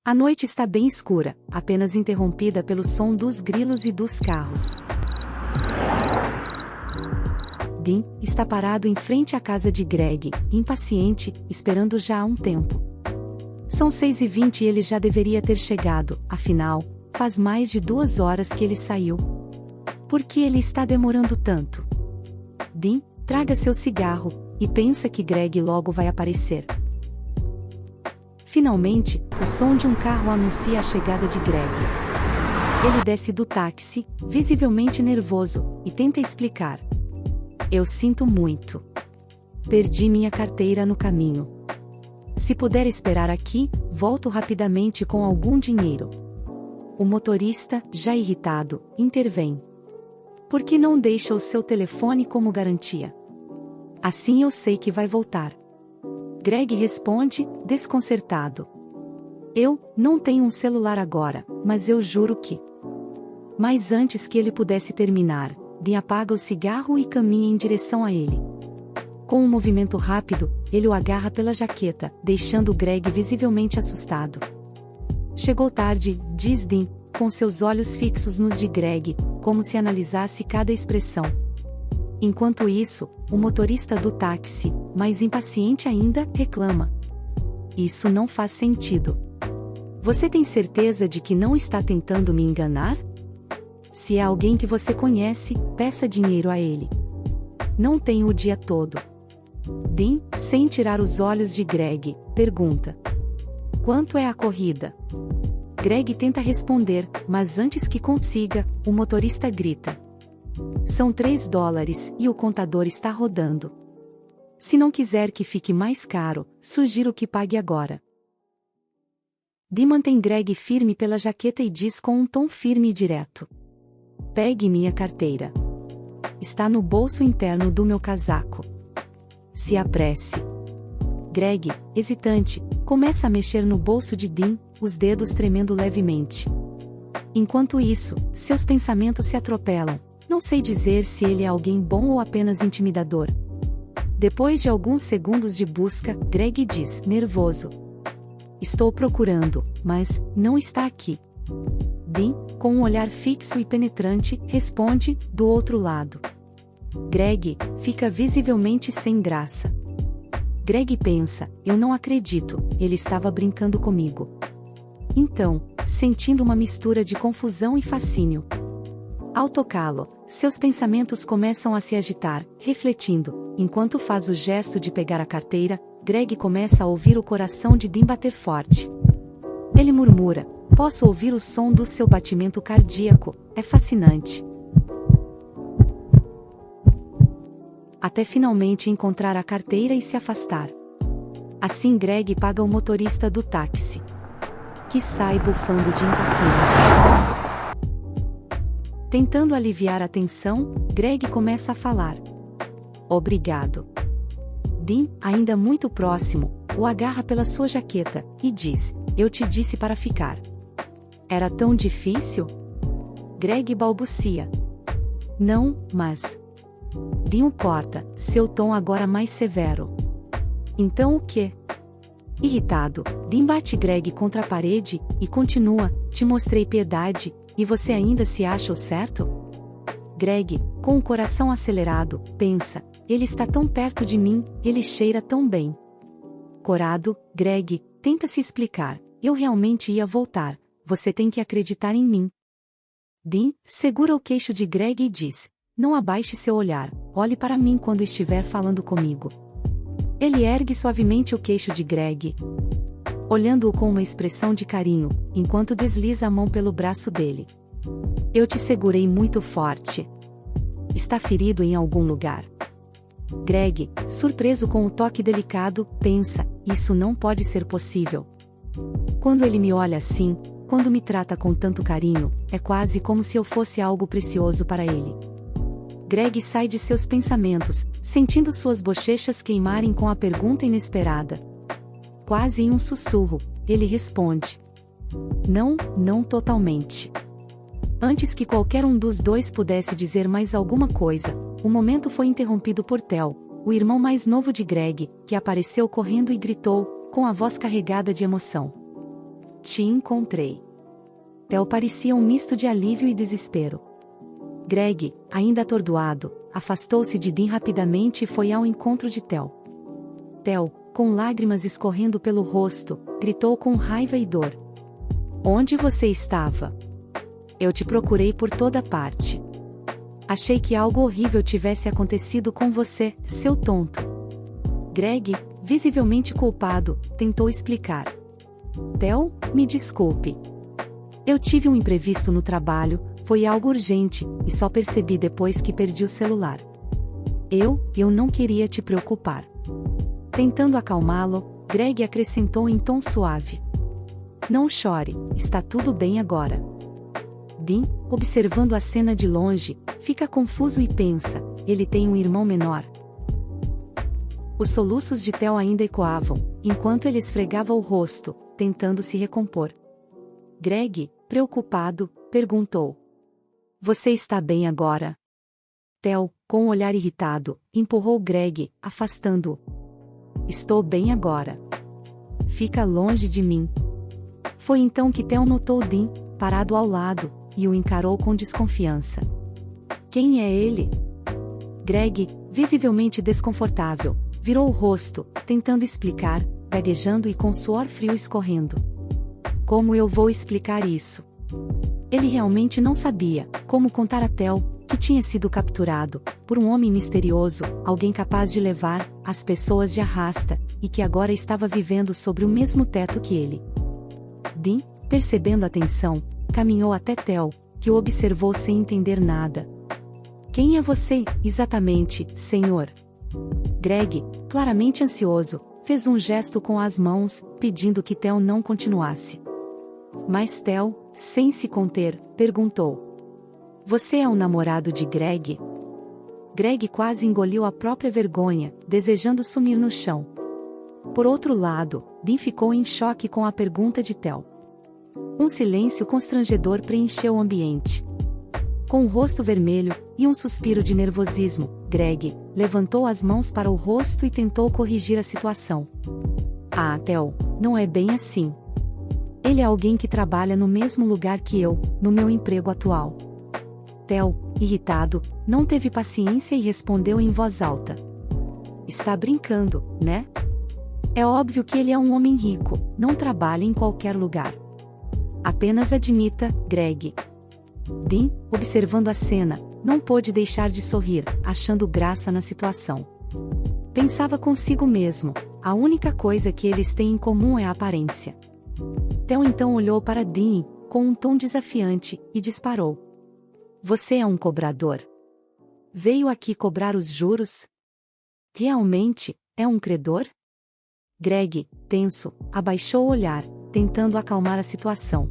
A noite está bem escura, apenas interrompida pelo som dos grilos e dos carros. Dean está parado em frente à casa de Greg, impaciente, esperando já há um tempo. São 6h20 e ele já deveria ter chegado, afinal, faz mais de 2 horas que ele saiu. Por que ele está demorando tanto? Dean, traga seu cigarro, e pensa que Greg logo vai aparecer. Finalmente, o som de um carro anuncia a chegada de Greg. Ele desce do táxi, visivelmente nervoso, e tenta explicar. Eu sinto muito. Perdi minha carteira no caminho. Se puder esperar aqui, volto rapidamente com algum dinheiro. O motorista, já irritado, intervém. Por que não deixa o seu telefone como garantia? Assim eu sei que vai voltar. Greg responde, desconcertado. Eu não tenho um celular agora, mas eu juro que... Mas antes que ele pudesse terminar, Dean apaga o cigarro e caminha em direção a ele. Com um movimento rápido, ele o agarra pela jaqueta, deixando Greg visivelmente assustado. Chegou tarde, diz Dean, com seus olhos fixos nos de Greg, como se analisasse cada expressão. Enquanto isso, o motorista do táxi, mais impaciente ainda, reclama. Isso não faz sentido. Você tem certeza de que não está tentando me enganar? Se é alguém que você conhece, peça dinheiro a ele. Não tenho o dia todo. Dean, sem tirar os olhos de Greg, pergunta. Quanto é a corrida? Greg tenta responder, mas antes que consiga, o motorista grita. São $3 e o contador está rodando. Se não quiser que fique mais caro, sugiro que pague agora. Dean mantém Greg firme pela jaqueta e diz com um tom firme e direto. Pegue minha carteira. Está no bolso interno do meu casaco. Se apresse. Greg, hesitante, começa a mexer no bolso de Dean, os dedos tremendo levemente. Enquanto isso, seus pensamentos se atropelam. Não sei dizer se ele é alguém bom ou apenas intimidador. Depois de alguns segundos de busca, Greg diz, nervoso. Estou procurando, mas não está aqui. Dean, com um olhar fixo e penetrante, responde, do outro lado. Greg fica visivelmente sem graça. Greg pensa, eu não acredito, ele estava brincando comigo. Então, sentindo uma mistura de confusão e fascínio. Ao tocá-lo, seus pensamentos começam a se agitar, refletindo, enquanto faz o gesto de pegar a carteira, Greg começa a ouvir o coração de Dean bater forte. Ele murmura, posso ouvir o som do seu batimento cardíaco, é fascinante. Até finalmente encontrar a carteira e se afastar. Assim Greg paga o motorista do táxi, que sai bufando de impaciência. Tentando aliviar a tensão, Greg começa a falar. Obrigado. Dean, ainda muito próximo, o agarra pela sua jaqueta, e diz, eu te disse para ficar. Era tão difícil? Greg balbucia. Não, mas... Dean o corta, seu tom agora mais severo. Então o quê? Irritado, Dean bate Greg contra a parede, e continua, te mostrei piedade, e você ainda se acha o certo? Greg, com o coração acelerado, pensa, ele está tão perto de mim, ele cheira tão bem. Corado, Greg, tenta se explicar, eu realmente ia voltar, você tem que acreditar em mim. Dean, segura o queixo de Greg e diz, não abaixe seu olhar, olhe para mim quando estiver falando comigo. Ele ergue suavemente o queixo de Greg, olhando-o com uma expressão de carinho, enquanto desliza a mão pelo braço dele. Eu te segurei muito forte. Está ferido em algum lugar? Greg, surpreso com o toque delicado, pensa, isso não pode ser possível. Quando ele me olha assim, quando me trata com tanto carinho, é quase como se eu fosse algo precioso para ele. Greg sai de seus pensamentos, sentindo suas bochechas queimarem com a pergunta inesperada. Quase em um sussurro, ele responde. Não, não totalmente. Antes que qualquer um dos dois pudesse dizer mais alguma coisa, o momento foi interrompido por Theo, o irmão mais novo de Greg, que apareceu correndo e gritou, com a voz carregada de emoção. Te encontrei. Theo parecia um misto de alívio e desespero. Greg, ainda atordoado, afastou-se de Dean rapidamente e foi ao encontro de Theo. Theo, com lágrimas escorrendo pelo rosto, gritou com raiva e dor. Onde você estava? Eu te procurei por toda parte. Achei que algo horrível tivesse acontecido com você, seu tonto. Greg, visivelmente culpado, tentou explicar. Theo, me desculpe. Eu tive um imprevisto no trabalho, foi algo urgente, e só percebi depois que perdi o celular. Eu não queria te preocupar. Tentando acalmá-lo, Greg acrescentou em tom suave. Não chore, está tudo bem agora. Dean, observando a cena de longe, fica confuso e pensa, ele tem um irmão menor. Os soluços de Theo ainda ecoavam, enquanto ele esfregava o rosto, tentando se recompor. Greg, preocupado, perguntou. Você está bem agora? Theo, com um olhar irritado, empurrou Greg, afastando-o. Estou bem agora. Fica longe de mim. Foi então que Theo notou Dean, parado ao lado, e o encarou com desconfiança. Quem é ele? Greg, visivelmente desconfortável, virou o rosto, tentando explicar, gaguejando e com suor frio escorrendo. Como eu vou explicar isso? Ele realmente não sabia como contar a Theo, que tinha sido capturado por um homem misterioso, alguém capaz de levar as pessoas de arrasta, e que agora estava vivendo sobre o mesmo teto que ele. Dean, percebendo a tensão, caminhou até Theo, que o observou sem entender nada. Quem é você, exatamente, senhor? Greg, claramente ansioso, fez um gesto com as mãos, pedindo que Theo não continuasse. Mas Theo, sem se conter, perguntou. Você é o namorado de Greg? Greg quase engoliu a própria vergonha, desejando sumir no chão. Por outro lado, Dean ficou em choque com a pergunta de Theo. Um silêncio constrangedor preencheu o ambiente. Com o rosto vermelho, e um suspiro de nervosismo, Greg levantou as mãos para o rosto e tentou corrigir a situação. Ah, Theo, não é bem assim. Ele é alguém que trabalha no mesmo lugar que eu, no meu emprego atual. Theo, irritado, não teve paciência e respondeu em voz alta. Está brincando, né? É óbvio que ele é um homem rico, não trabalha em qualquer lugar. Apenas admita, Greg. Dean, observando a cena, não pôde deixar de sorrir, achando graça na situação. Pensava consigo mesmo, a única coisa que eles têm em comum é a aparência. Theo então olhou para Dean, com um tom desafiante, e disparou. Você é um cobrador? Veio aqui cobrar os juros? Realmente, é um credor? Greg, tenso, abaixou o olhar, tentando acalmar a situação.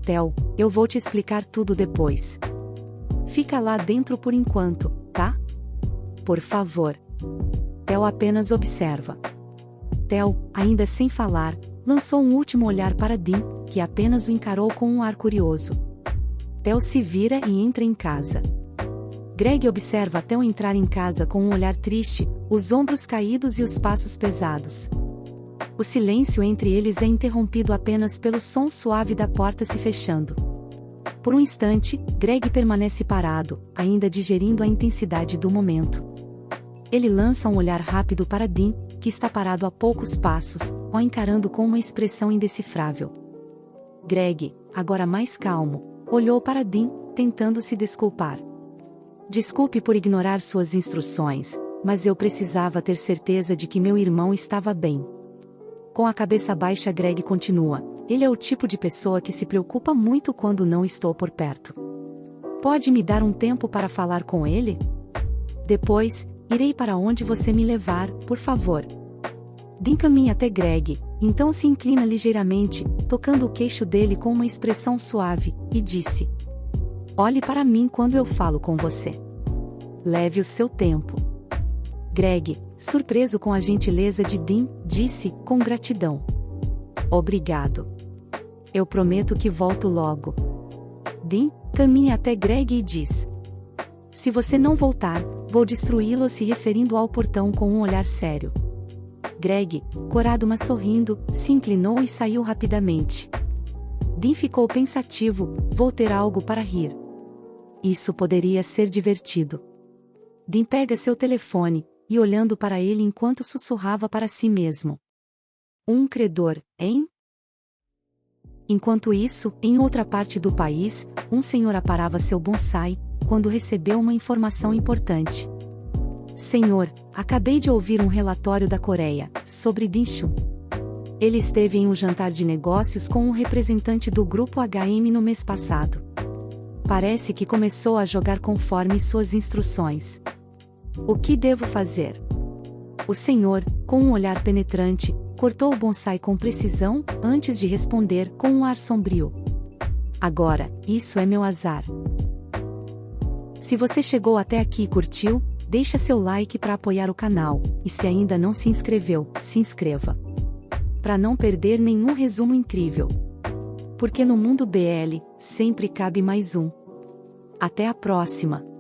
Theo, eu vou te explicar tudo depois. Fica lá dentro por enquanto, tá? Por favor. Theo apenas observa. Theo, ainda sem falar, lançou um último olhar para Dean, que apenas o encarou com um ar curioso. Theo se vira e entra em casa. Greg observa Theo entrar em casa com um olhar triste, os ombros caídos e os passos pesados. O silêncio entre eles é interrompido apenas pelo som suave da porta se fechando. Por um instante, Greg permanece parado, ainda digerindo a intensidade do momento. Ele lança um olhar rápido para Dean, que está parado a poucos passos, o encarando com uma expressão indecifrável. Greg, agora mais calmo, olhou para Dean, tentando se desculpar. Desculpe por ignorar suas instruções, mas eu precisava ter certeza de que meu irmão estava bem. Com a cabeça baixa, Greg continua. Ele é o tipo de pessoa que se preocupa muito quando não estou por perto. Pode me dar um tempo para falar com ele? Depois, irei para onde você me levar, por favor. Dean caminha até Greg, então se inclina ligeiramente, tocando o queixo dele com uma expressão suave, e disse: Olhe para mim quando eu falo com você. Leve o seu tempo. Greg, surpreso com a gentileza de Dean, disse, com gratidão. Obrigado. Eu prometo que volto logo. Dean caminha até Greg e diz: Se você não voltar, vou destruí-lo, se referindo ao portão com um olhar sério. Greg, corado mas sorrindo, se inclinou e saiu rapidamente. Dean ficou pensativo, vou ter algo para rir. Isso poderia ser divertido. Dean pega seu telefone, e olhando para ele enquanto sussurrava para si mesmo. Um credor, hein? Enquanto isso, em outra parte do país, um senhor aparava seu bonsai, quando recebeu uma informação importante. Senhor, acabei de ouvir um relatório da Coreia, sobre Dinchun. Ele esteve em um jantar de negócios com um representante do grupo HM no mês passado. Parece que começou a jogar conforme suas instruções. O que devo fazer? O senhor, com um olhar penetrante, cortou o bonsai com precisão, antes de responder com um ar sombrio. Agora, isso é meu azar. Se você chegou até aqui e curtiu, deixa seu like para apoiar o canal, e se ainda não se inscreveu, se inscreva. Para não perder nenhum resumo incrível. Porque no mundo BL, sempre cabe mais um. Até a próxima!